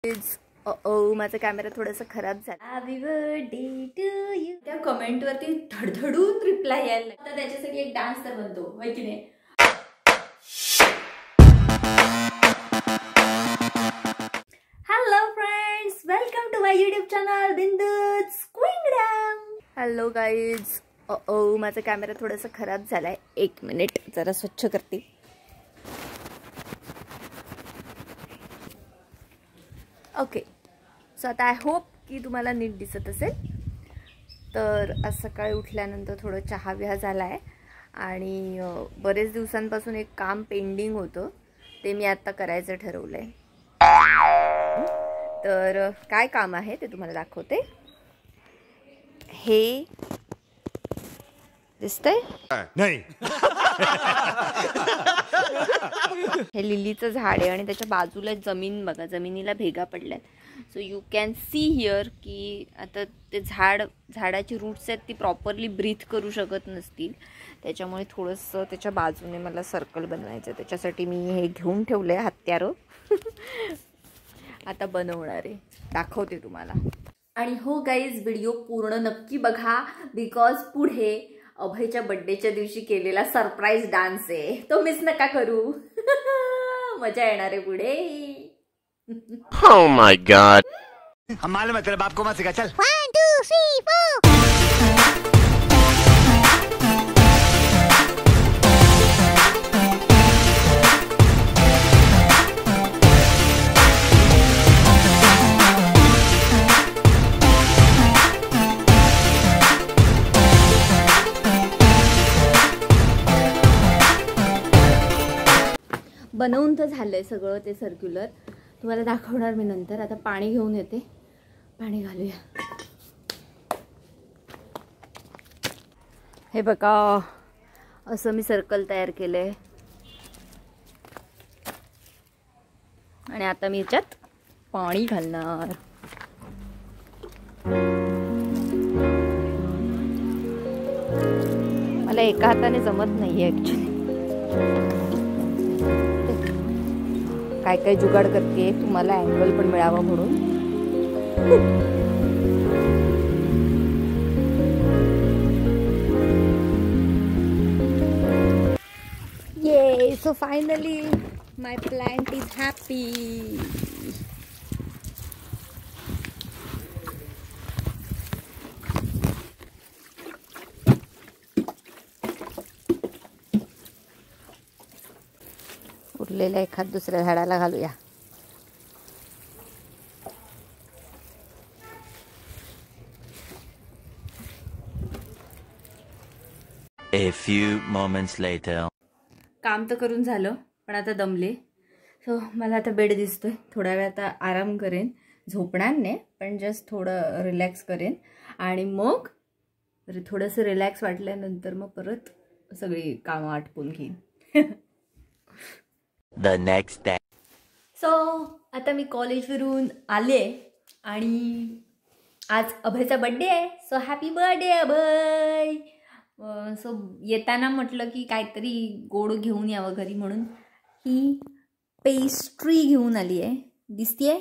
माझा कॅमेरा थोडासा खराब झाला. Happy birthday to you. त्या कमेंट वरती धडधडून रिप्लाय यायला तर त्याच्यासाठी एक डान्स तर बनतो, होय की नाही? Hello friends, welcome to my YouTube channel Bindu's kingdom. Hello guys. माझा कॅमेरा थोडासा खराब झालाय. एक मिनिट जरा स्वच्छ करते. ओके, सो आता आय होप की तुम्हाला नीट दिसत असेल. तर आज सकाळी उठल्यानंतर थोडं चहा बिहा झाला आहे आणि बरेच दिवसांपासून एक काम पेंडिंग होतं, ते मी आता करायचं ठरवलं आहे. तर काय काम आहे ते तुम्हाला दाखवते. हे दिसतंय नाही? हे लिलीचं झाड आहे आणि त्याच्या बाजूला जमीन बघा, जमिनीला भेगा पडल्यात. So you can see here की आता ते झाडाची रूट्स आहेत ती प्रॉपरली ब्रीथ करू शकत नसतील, त्याच्यामुळे थोडंसं त्याच्या बाजूने मला सर्कल बनवायचं. त्याच्यासाठी मी हे घेऊन ठेवलं आहे हत्यारं. आता बनवणार आहे, दाखवते तुम्हाला. आणि हो गाईज, व्हिडिओ पूर्ण नक्की बघा, बिकॉज पुढे अभयच्या बर्थडेच्या दिवशी केलेला सरप्राईज डान्स आहे, तो मिस नका करू. मजा येणार आहे पुढे. Oh my God. हम मालूम है तेरे बाप को मत सिखा. चल 1 2 3 4. बनवून तर झालंय सगळं ते सर्क्युलर, तुम्हाला दाखवणार मी नंतर. आता पाणी घेऊन येते, पाणी घालूया. हे बघा, असं मी सर्कल तयार केलंय आणि आता मी याच्यात पाणी घालणार. मला एका हाताने जमत नाहीये ऍक्च्युली, काय काय जुगाड करते तुम्हाला अँगल पण मिळावा म्हणून. ये so finally my plant is happy. उरलेल्या एखाद दुसऱ्या झाडाला घालूया. A few moments later. काम तर करून झालं पण आता दमले. सो मला आता बेड दिसतोय. थोडा वेळ आता आराम करेन, झोपणार नाही पण जस्ट थोडं रिलॅक्स करेन आणि मग थोडंसं रिलॅक्स वाटल्यानंतर मग परत सगळी कामं आटपून घेईन. The next day. सो आता मी कॉलेजवरून आले आणि आज अभयचा बर्थडे आहे. सो हॅपी बर्थडे अभय. सो येताना म्हटलं की काहीतरी गोड घेऊन यावं घरी, म्हणून ही पेस्ट्री घेऊन आली आहे. दिसतीये,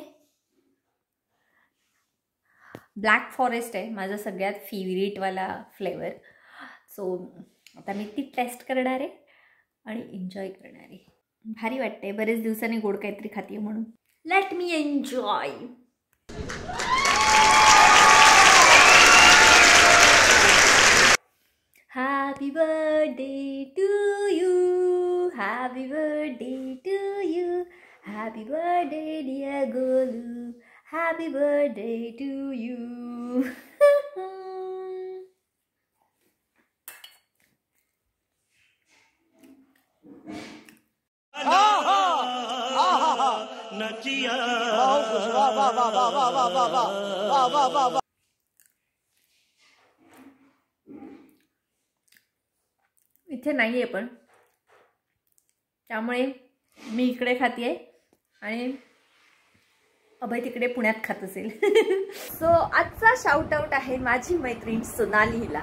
ब्लॅक फॉरेस्ट आहे माझा सगळ्यात फेवरेटवाला फ्लेवर. सो आता मी ती टेस्ट करणार आहे आणि एन्जॉय करणार आहे. भारी वाटते, बरेच दिवसांनी गोड काहीतरी खाते म्हणून. Let me enjoy. Happy birthday to you, happy birthday to you, happy birthday dear Golu, happy birthday to you. इथे नाहीये पण, त्यामुळे मी इकडे खाते आणि अभय तिकडे पुण्यात खात असेल. सो आजचा शाउट आउट आहे माझी मैत्रीण सोनालीला,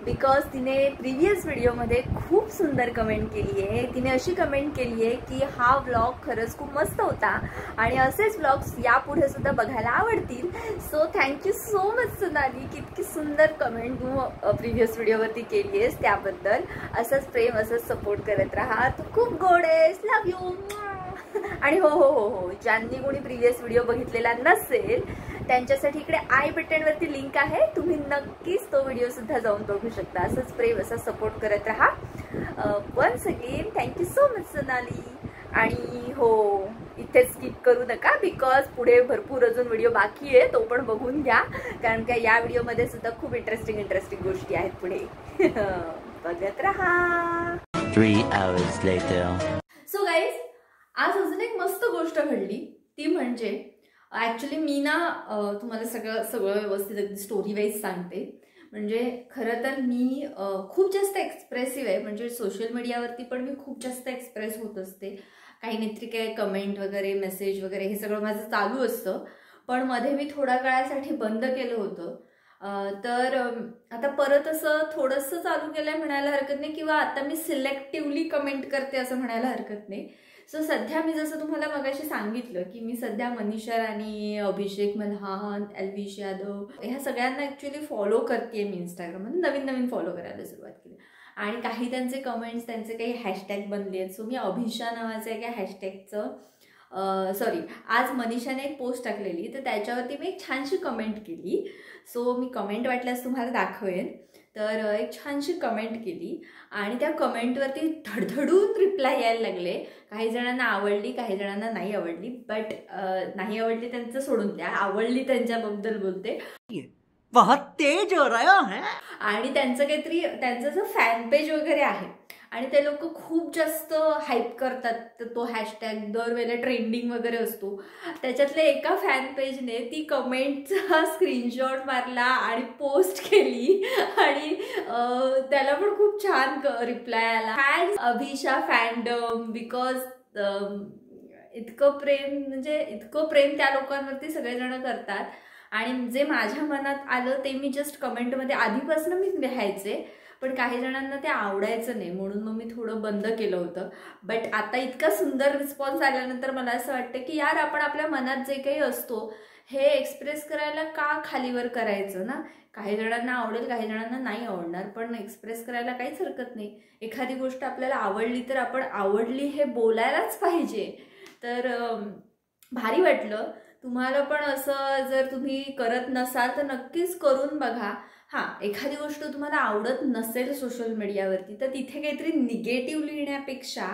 बिकॉज तिने प्रिव्हियस व्हिडिओमध्ये खूप सुंदर कमेंट केली आहे. तिने अशी कमेंट केली आहे की हा व्लॉग खरंच खूप मस्त होता आणि असेच व्लॉग्स यापुढे सुद्धा बघायला आवडतील. So thank you so much Sonali की इतकी सुंदर कमेंट तू प्रिव्हियस व्हिडिओवरती केली आहेस, त्याबद्दल. असंच प्रेम, असंच सपोर्ट करत राहा. तू खूप गोड आहेस. Love you. आणि हो हो हो हो, ज्यांनी कोणी प्रिव्हियस व्हिडिओ बघितलेला नसेल त्यांच्यासाठी इकडे आय बटनवरती लिंक आहे, तुम्ही नक्कीच तो व्हिडिओ सुद्धा जाऊन बघू शकता. असंच प्रेम, असं सपोर्ट करत राहा. Once again thank you so much Sonali. आणि हो, इथे स्किप करू नका, बिकॉज पुढे भरपूर अजून व्हिडिओ बाकी आहे, तो पण बघून घ्या, कारण का या व्हिडिओमध्ये सुद्धा खूप इंटरेस्टिंग गोष्टी आहेत पुढे. बघत राहा. 3 hours later. सो गाईज, आज अजून एक मस्त गोष्ट घडली. ती म्हणजे ॲक्च्युली मी ना तुम्हाला सगळं व्यवस्थित अगदी स्टोरी वाईज सांगते. म्हणजे खरं तर मी खूप जास्त एक्सप्रेसिव्ह आहे. म्हणजे सोशल मीडियावरती पण मी खूप जास्त एक्सप्रेस होत असते. काही नाहीतरी काय कमेंट वगैरे, मेसेज वगैरे हे सगळं माझं चालू असतं. पण मध्ये मी थोड्या काळासाठी बंद केलं होतं. तर आता परत असं थोडंसं चालू केलं आहे म्हणायला हरकत नाही, किंवा आता मी सिलेक्टिव्हली कमेंट करते असं म्हणायला हरकत नाही. सो सध्या मी जसं तुम्हाला मगाशी सांगितलं की मी सध्या मनीषा राणी, अभिषेक मल्हान, एल्विश यादव ह्या सगळ्यांना ॲक्च्युली फॉलो करते मी इंस्टाग्राममध्ये. नवीन फॉलो करायला सुरुवात केली आणि काही त्यांचे कमेंट्स, त्यांचे काही हॅशटॅग बनले आहेत. सो मी अभिषा नावाचं एका हॅशटॅगचं आज मनीषाने एक पोस्ट टाकलेली, तर त्याच्यावरती मी एक छानशी कमेंट केली. सो मी कमेंट वाटल्यास तुम्हाला दाखवेन. तर एक छानशी कमेंट केली आणि त्या कमेंटवरती धडधडून रिप्लाय यायला लागले. काही जणांना आवडली, काही जणांना नाही आवडली. बट नाही आवडली त्यांचं सोडून द्या, आवडली त्यांच्याबद्दल बोलते. बहुत तेज हो रहा है. आणि त्यांचं जो फॅन पेज वगैरे आहे आणि ते लोक खूप जास्त हाईप करतात. तर तो हॅशटॅग दरवेळेला ट्रेंडिंग वगैरे असतो. त्याच्यातल्या एका फॅन पेजने ती कमेंटचा स्क्रीनशॉट मारला आणि पोस्ट केली आणि त्याला पण खूप छान रिप्लाय आला. थँक्स अभिषा फॅन्डम, बिकॉज इतकं प्रेम त्या लोकांवरती सगळेजण करतात. आणि जे माझ्या मनात आलं ते मी जस्ट कमेंटमध्ये आधीपासून मी लिहायचे, पण काही जणांना ते आवडायचं नाही, म्हणून मग मी थोडं बंद केलं होतं. बट आता इतका सुंदर रिस्पॉन्स आल्यानंतर मला असं वाटतं की यार, आपण आपल्या मनात जे काही असतो हे एक्सप्रेस करायला का खालीवर करायचं ना. काही जणांना आवडेल, काही जणांना नाही आवडणार, पण एक्सप्रेस करायला काहीच हरकत नाही. एखादी गोष्ट आपल्याला आवडली तर आपण आवडली हे बोलायलाच पाहिजे. तर भारी वाटलं. तुम्हाला पण असं जर तुम्ही करत नसाल तर नक्कीच करून बघा. हां, एखादी गोष्ट तुम्हाला आवडत नसेल सोशल मीडियावरती तर तिथे काहीतरी निगेटिव्ह लिहिण्यापेक्षा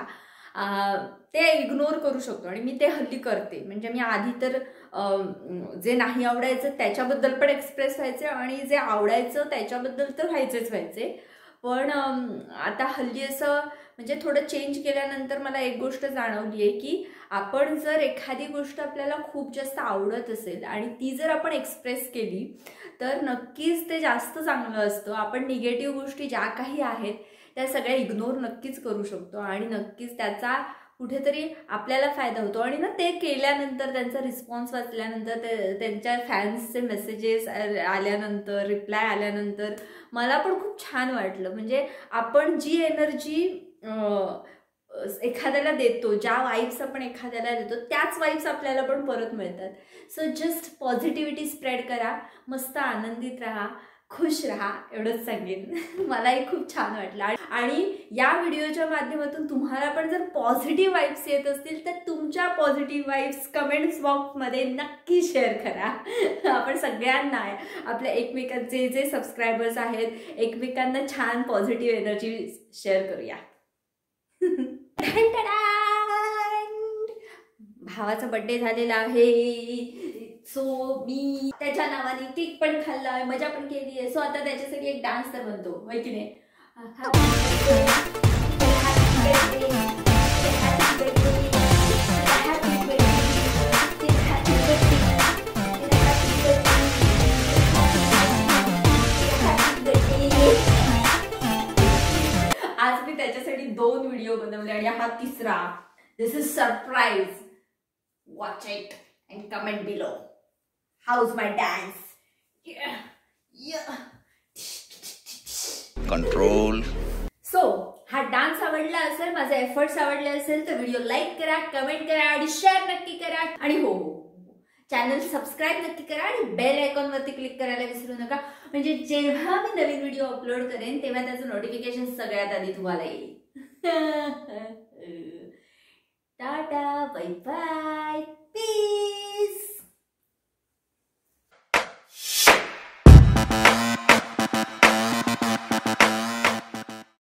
ते इग्नोर करू शकतो. आणि मी ते हल्ली करते. म्हणजे मी आधी तर जे नाही आवडायचं त्याच्याबद्दल पण एक्सप्रेस व्हायचे आणि जे आवडायचं त्याच्याबद्दल तर व्हायचे. पण आता हल्ली असं म्हणजे थोडं चेंज केल्यानंतर मला एक गोष्ट जाणवली आहे की आपण जर एखादी गोष्ट आपल्याला खूप जास्त आवडत असेल आणि ती जर आपण एक्सप्रेस केली तर नक्कीच ते जास्त चांगलं असतं. आपण निगेटिव्ह गोष्टी ज्या काही आहेत त्या सगळ्या इग्नोर नक्कीच करू शकतो आणि नक्कीच त्याचा कुठेतरी आपल्याला फायदा होतो. आणि ना ते केल्यानंतर, त्यांचा रिस्पॉन्स वाचल्यानंतर, त्यांच्या फॅन्सचे मेसेजेस आल्यानंतर, रिप्लाय आल्यानंतर मला पण खूप छान वाटलं. म्हणजे आपण जी एनर्जी एखाद्याला देतो, ज्या वाईब्स आपण एखाद्याला देतो त्याच वाईब्स आपल्याला पण परत मिळतात. सो जस्ट पॉझिटिव्हिटी स्प्रेड करा, मस्त आनंदित राहा, खुश राहा, एवढंच सांगेन. मलाही खूप छान वाटलं. आणि या व्हिडिओच्या माध्यमातून तुम्हाला पण जर पॉझिटिव्ह वाईब्स येत असतील तर तुमच्या पॉझिटिव्ह वाईब्स कमेंट्स बॉक्समध्ये नक्की शेअर करा. आपण सगळ्यांना, आपल्या एकमेकांचे जे सबस्क्रायबर्स आहेत, एकमेकांना छान पॉझिटिव्ह एनर्जी शेअर करूया. भावाचा बर्थडे झालेला आहे. सो मी त्याच्या नावाने केक पण खाल्ला, मजा पण केली आहे. सो आता त्याच्यासाठी एक डान्स तर बनतो, होय की नाही. आज मी त्याच्यासाठी 2 व्हिडिओ बनवले आणि हा तिसरा. This is surprise. Watch it. and comment below. How's my dance? Yeah. Control. So हा डान्स आवडला असेल, माझे एफर्ट्स आवडले असेल तर व्हिडिओ लाईक करा, कमेंट करा आणि शेअर नक्की करा. आणि हो, चॅनल सबस्क्राईब नक्की करा आणि बेल आयकॉन वरती क्लिक करायला विसरू नका, म्हणजे जेव्हा मी नवीन व्हिडिओ अपलोड करेन तेव्हा त्याचं नोटिफिकेशन सगळ्यात आधी तुम्हाला येईल. Tata, bye bye.